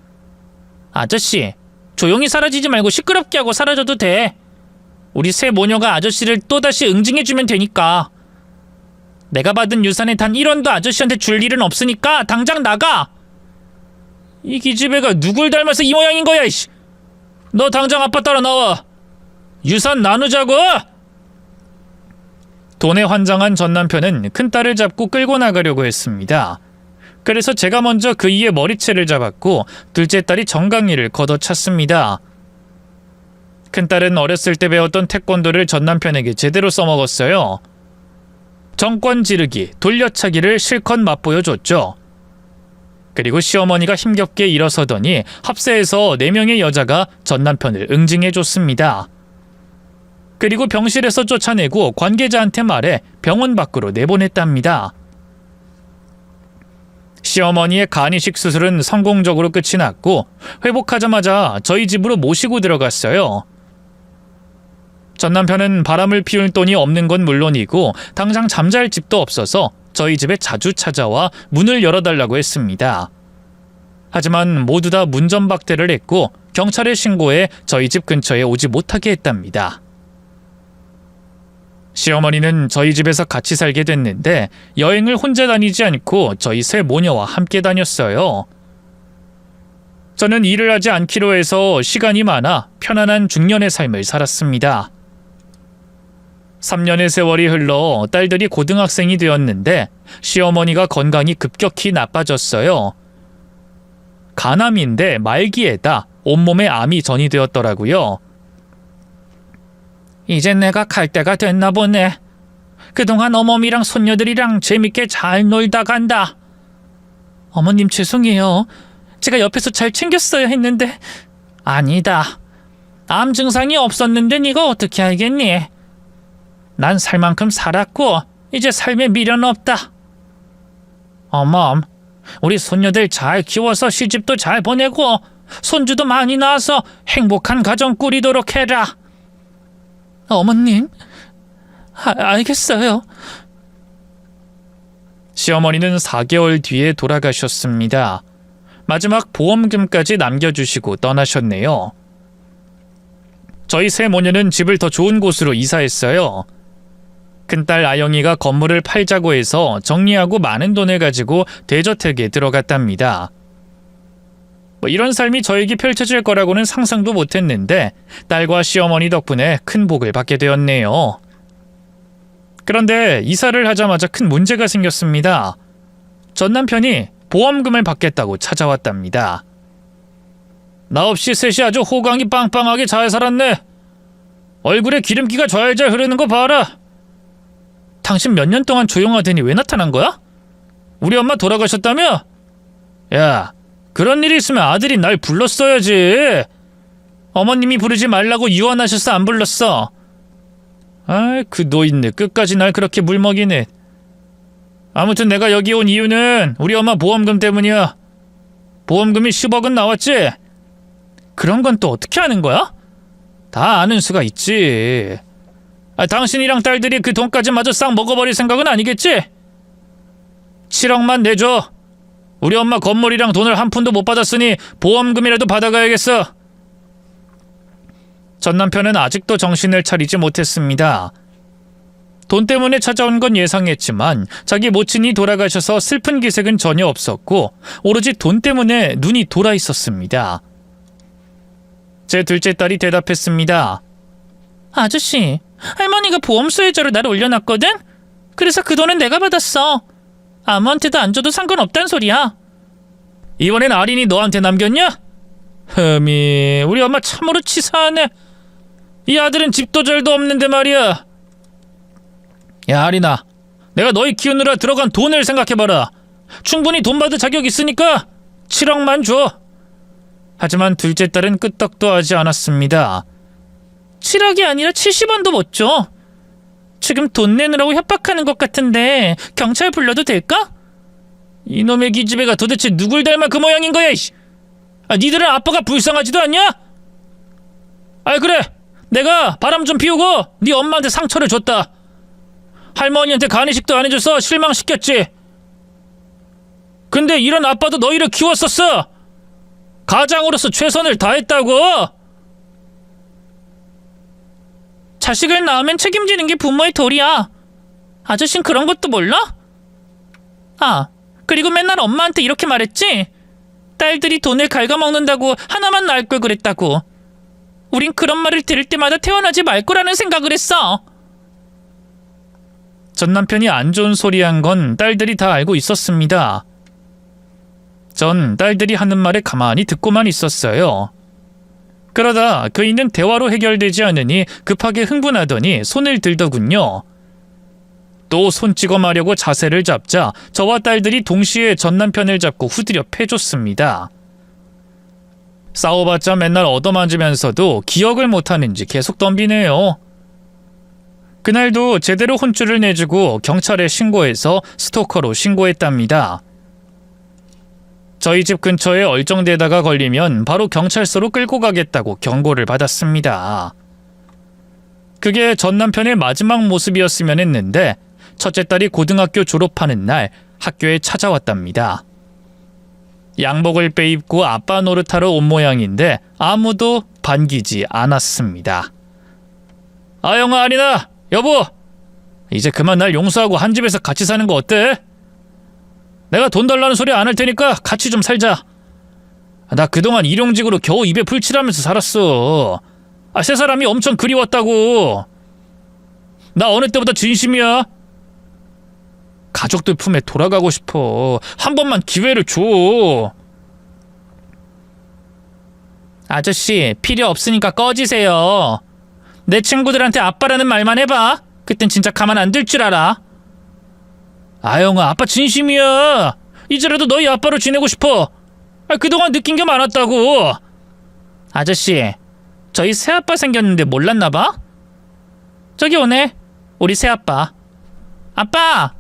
Speaker 1: 아저씨, 조용히 사라지지 말고 시끄럽게 하고 사라져도 돼. 우리 새 모녀가 아저씨를 또다시 응징해주면 되니까. 내가 받은 유산의 단 1원도 아저씨한테 줄 일은 없으니까 당장 나가. 이 기집애가 누굴 닮아서 이 모양인 거야, 이씨. 너 당장 아빠 따라 나와. 유산 나누자고. 돈에 환장한 전 남편은 큰딸을 잡고 끌고 나가려고 했습니다. 그래서 제가 먼저 그이의 머리채를 잡았고 둘째 딸이 정강이를 걷어찼습니다. 큰딸은 어렸을 때 배웠던 태권도를 전 남편에게 제대로 써먹었어요. 정권 지르기, 돌려차기를 실컷 맛보여줬죠. 그리고 시어머니가 힘겹게 일어서더니 합세해서 4명의 여자가 전 남편을 응징해줬습니다. 그리고 병실에서 쫓아내고 관계자한테 말해 병원 밖으로 내보냈답니다. 시어머니의 간이식 수술은 성공적으로 끝이 났고 회복하자마자 저희 집으로 모시고 들어갔어요. 전 남편은 바람을 피울 돈이 없는 건 물론이고 당장 잠잘 집도 없어서 저희 집에 자주 찾아와 문을 열어달라고 했습니다. 하지만 모두 다 문전박대를 했고 경찰에 신고해 저희 집 근처에 오지 못하게 했답니다. 시어머니는 저희 집에서 같이 살게 됐는데 여행을 혼자 다니지 않고 저희 세 모녀와 함께 다녔어요. 저는 일을 하지 않기로 해서 시간이 많아 편안한 중년의 삶을 살았습니다. 3년의 세월이 흘러 딸들이 고등학생이 되었는데 시어머니가 건강이 급격히 나빠졌어요. 간암인데 말기에다 온몸에 암이 전이되었더라고요. 이젠 내가 갈 때가 됐나 보네. 그동안 어머니랑 손녀들이랑 재밌게 잘 놀다 간다. 어머님 죄송해요. 제가 옆에서 잘 챙겼어야 했는데. 아니다. 암 증상이 없었는데 네가 어떻게 알겠니? 난 살 만큼 살았고 이제 삶에 미련 없다. 어멈, 우리 손녀들 잘 키워서 시집도 잘 보내고 손주도 많이 낳아서 행복한 가정 꾸리도록 해라. 어머님, 알겠어요. 시어머니는 4개월 뒤에 돌아가셨습니다. 마지막 보험금까지 남겨주시고 떠나셨네요. 저희 세 모녀는 집을 더 좋은 곳으로 이사했어요. 큰딸 아영이가 건물을 팔자고 해서 정리하고 많은 돈을 가지고 대저택에 들어갔답니다. 이런 삶이 저에게 펼쳐질 거라고는 상상도 못했는데 딸과 시어머니 덕분에 큰 복을 받게 되었네요. 그런데 이사를 하자마자 큰 문제가 생겼습니다. 전 남편이 보험금을 받겠다고 찾아왔답니다. 나 없이 셋이 아주 호강이 빵빵하게 잘 살았네. 얼굴에 기름기가 잘잘 흐르는 거 봐라. 당신 몇 년 동안 조용하더니 왜 나타난 거야? 우리 엄마 돌아가셨다며? 야, 그런 일이 있으면 아들이 날 불렀어야지. 어머님이 부르지 말라고 유언하셔서 안 불렀어. 아이, 그 노인네 끝까지 날 그렇게 물먹이네. 아무튼 내가 여기 온 이유는 우리 엄마 보험금 때문이야. 보험금이 10억은 나왔지? 그런 건 또 어떻게 아는 거야? 다 아는 수가 있지. 당신이랑 딸들이 그 돈까지 마저 싹 먹어버릴 생각은 아니겠지? 7억만 내줘. 우리 엄마 건물이랑 돈을 한 푼도 못 받았으니 보험금이라도 받아가야겠어. 전 남편은 아직도 정신을 차리지 못했습니다. 돈 때문에 찾아온 건 예상했지만 자기 모친이 돌아가셔서 슬픈 기색은 전혀 없었고 오로지 돈 때문에 눈이 돌아 있었습니다. 제 둘째 딸이 대답했습니다. 아저씨, 할머니가 보험 수혜자로 나를 올려놨거든? 그래서 그 돈은 내가 받았어. 아무한테도 안 줘도 상관없단 소리야. 이번엔 아린이 너한테 남겼냐? 흠이, 우리 엄마 참으로 치사하네. 이 아들은 집도 절도 없는데 말이야. 야, 아린아, 내가 너희 키우느라 들어간 돈을 생각해봐라. 충분히 돈 받을 자격 있으니까 7억만 줘. 하지만 둘째 딸은 끄떡도 하지 않았습니다. 7억이 아니라 70원도 못 줘. 지금 돈 내느라고 협박하는 것 같은데 경찰 불러도 될까? 이놈의 기집애가 도대체 누굴 닮아 그 모양인 거야. 니들은 아빠가 불쌍하지도 않냐? 그래, 내가 바람 좀 피우고 네 엄마한테 상처를 줬다. 할머니한테 간이식도 안 해줘서 실망시켰지. 근데 이런 아빠도 너희를 키웠었어. 가장으로서 최선을 다했다고. 자식을 낳으면 책임지는 게 부모의 도리야. 아저씨는 그런 것도 몰라? 그리고 맨날 엄마한테 이렇게 말했지? 딸들이 돈을 갉아먹는다고 하나만 낳을 걸 그랬다고. 우린 그런 말을 들을 때마다 태어나지 말 거라는 생각을 했어. 전 남편이 안 좋은 소리 한 건 딸들이 다 알고 있었습니다. 전 딸들이 하는 말에 가만히 듣고만 있었어요. 그러다 그이는 대화로 해결되지 않으니 급하게 흥분하더니 손을 들더군요. 또 손 찍어 마려고 자세를 잡자 저와 딸들이 동시에 전 남편을 잡고 후드려 패줬습니다. 싸워봤자 맨날 얻어맞으면서도 기억을 못하는지 계속 덤비네요. 그날도 제대로 혼쭐을 내주고 경찰에 신고해서 스토커로 신고했답니다. 저희 집 근처에 얼정대다가 걸리면 바로 경찰서로 끌고 가겠다고 경고를 받았습니다. 그게 전 남편의 마지막 모습이었으면 했는데 첫째 딸이 고등학교 졸업하는 날 학교에 찾아왔답니다. 양복을 빼입고 아빠 노릇하러 온 모양인데 아무도 반기지 않았습니다. 아영아, 아리나, 여보, 이제 그만 날 용서하고 한 집에서 같이 사는 거 어때? 내가 돈 달라는 소리 안 할 테니까 같이 좀 살자. 나 그동안 일용직으로 겨우 입에 풀칠하면서 살았어. 새 사람이 엄청 그리웠다고. 나 어느 때보다 진심이야. 가족들 품에 돌아가고 싶어. 한 번만 기회를 줘. 아저씨, 필요 없으니까 꺼지세요. 내 친구들한테 아빠라는 말만 해봐. 그땐 진짜 가만 안 둘 줄 알아. 아영아, 아빠 진심이야. 이제라도 너희 아빠로 지내고 싶어. 그동안 느낀 게 많았다고. 아저씨, 저희 새아빠 생겼는데 몰랐나봐? 저기 오네, 우리 새아빠. 아빠!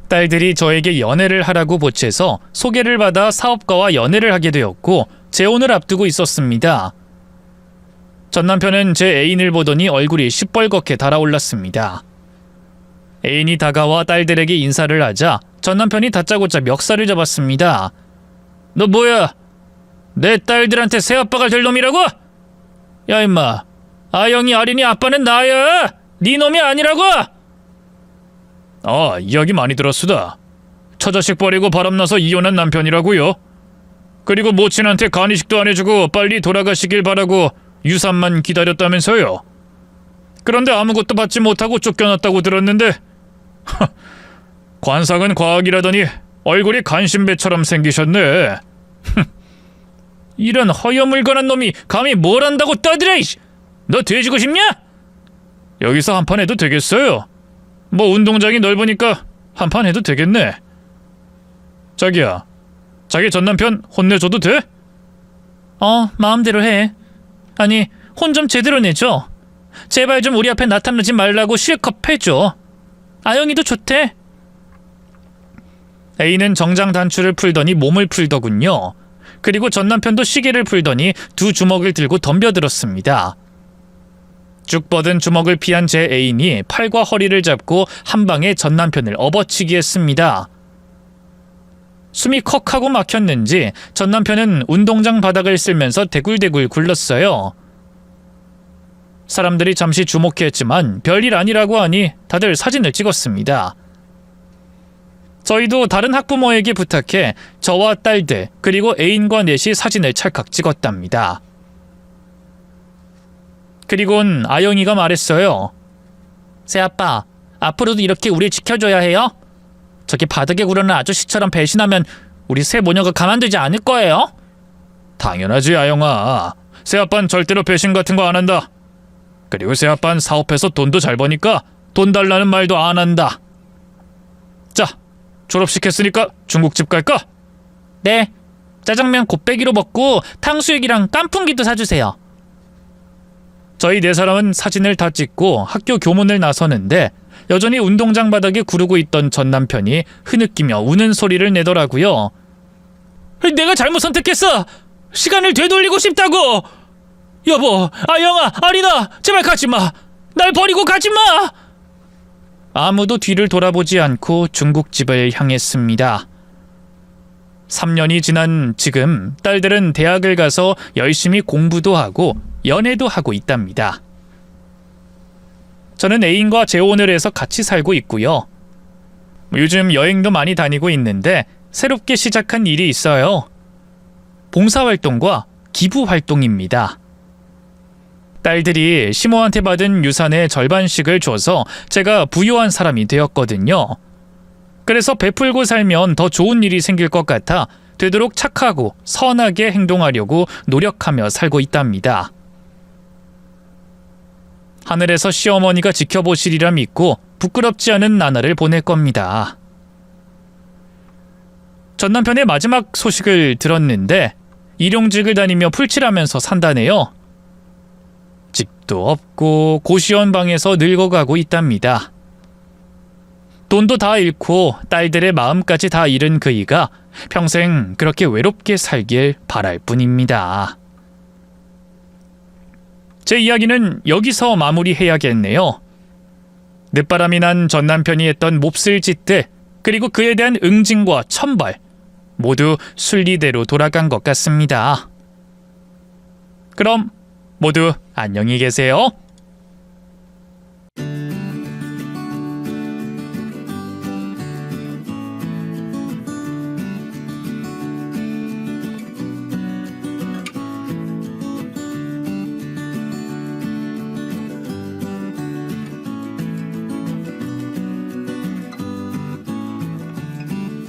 Speaker 1: 딸들이 저에게 연애를 하라고 보채서 소개를 받아 사업가와 연애를 하게 되었고 재혼을 앞두고 있었습니다. 전 남편은 제 애인을 보더니 얼굴이 시뻘겋게 달아올랐습니다. 애인이 다가와 딸들에게 인사를 하자 전 남편이 다짜고짜 멱살을 잡았습니다. 너 뭐야? 내 딸들한테 새아빠가 될 놈이라고? 야 임마, 아영이 아린이 아빠는 나야. 네 놈이 아니라고. 이야기 많이 들었수다. 처자식 버리고 바람나서 이혼한 남편이라고요. 그리고 모친한테 간이식도 안 해주고 빨리 돌아가시길 바라고 유산만 기다렸다면서요. 그런데 아무것도 받지 못하고 쫓겨났다고 들었는데 관상은 과학이라더니 얼굴이 간신배처럼 생기셨네. 이런 허여물건한 놈이 감히 뭘 한다고 떠들어. 너 돼지고 싶냐? 여기서 한판 해도 되겠어요. 뭐 운동장이 넓으니까 한판 해도 되겠네. 자기야, 자기 전남편 혼내줘도 돼? 마음대로 해. 아니, 혼 좀 제대로 내줘. 제발 좀 우리 앞에 나타나지 말라고 실컷 패줘. 아영이도 좋대. A는 정장 단추를 풀더니 몸을 풀더군요. 그리고 전남편도 시계를 풀더니 두 주먹을 들고 덤벼들었습니다. 쭉 뻗은 주먹을 피한 제 애인이 팔과 허리를 잡고 한 방에 전남편을 업어치기 했습니다. 숨이 컥하고 막혔는지 전남편은 운동장 바닥을 쓸면서 대굴대굴 굴렀어요. 사람들이 잠시 주목했지만 별일 아니라고 하니 다들 사진을 찍었습니다. 저희도 다른 학부모에게 부탁해 저와 딸들 그리고 애인과 넷이 사진을 찰칵 찍었답니다. 그리곤 아영이가 말했어요. 새아빠, 앞으로도 이렇게 우리 지켜줘야 해요? 저기 바닥에 구르는 아저씨처럼 배신하면 우리 새 모녀가 가만두지 않을 거예요? 당연하지, 아영아. 새아빠는 절대로 배신 같은 거 안 한다. 그리고 새아빠는 사업해서 돈도 잘 버니까 돈 달라는 말도 안 한다. 자, 졸업식 했으니까 중국집 갈까? 네, 짜장면 곱빼기로 먹고 탕수육이랑 깐풍기도 사주세요. 저희 네 사람은 사진을 다 찍고 학교 교문을 나서는데 여전히 운동장 바닥에 구르고 있던 전 남편이 흐느끼며 우는 소리를 내더라고요. 내가 잘못 선택했어. 시간을 되돌리고 싶다고. 여보, 아영아, 아리나, 제발 가지마. 날 버리고 가지마. 아무도 뒤를 돌아보지 않고 중국집을 향했습니다. 3년이 지난 지금 딸들은 대학을 가서 열심히 공부도 하고 연애도 하고 있답니다. 저는 애인과 재혼을 해서 같이 살고 있고요. 요즘 여행도 많이 다니고 있는데 새롭게 시작한 일이 있어요. 봉사활동과 기부활동입니다. 딸들이 시모한테 받은 유산의 절반씩을 줘서 제가 부유한 사람이 되었거든요. 그래서 베풀고 살면 더 좋은 일이 생길 것 같아 되도록 착하고 선하게 행동하려고 노력하며 살고 있답니다. 하늘에서 시어머니가 지켜보시리라 믿고 부끄럽지 않은 나날을 보낼 겁니다. 전 남편의 마지막 소식을 들었는데 일용직을 다니며 풀칠하면서 산다네요. 집도 없고 고시원 방에서 늙어가고 있답니다. 돈도 다 잃고 딸들의 마음까지 다 잃은 그이가 평생 그렇게 외롭게 살길 바랄 뿐입니다. 제 이야기는 여기서 마무리해야겠네요. 늦바람이 난 전 남편이 했던 몹쓸 짓들, 그리고 그에 대한 응징과 천벌, 모두 순리대로 돌아간 것 같습니다. 그럼 모두 안녕히 계세요.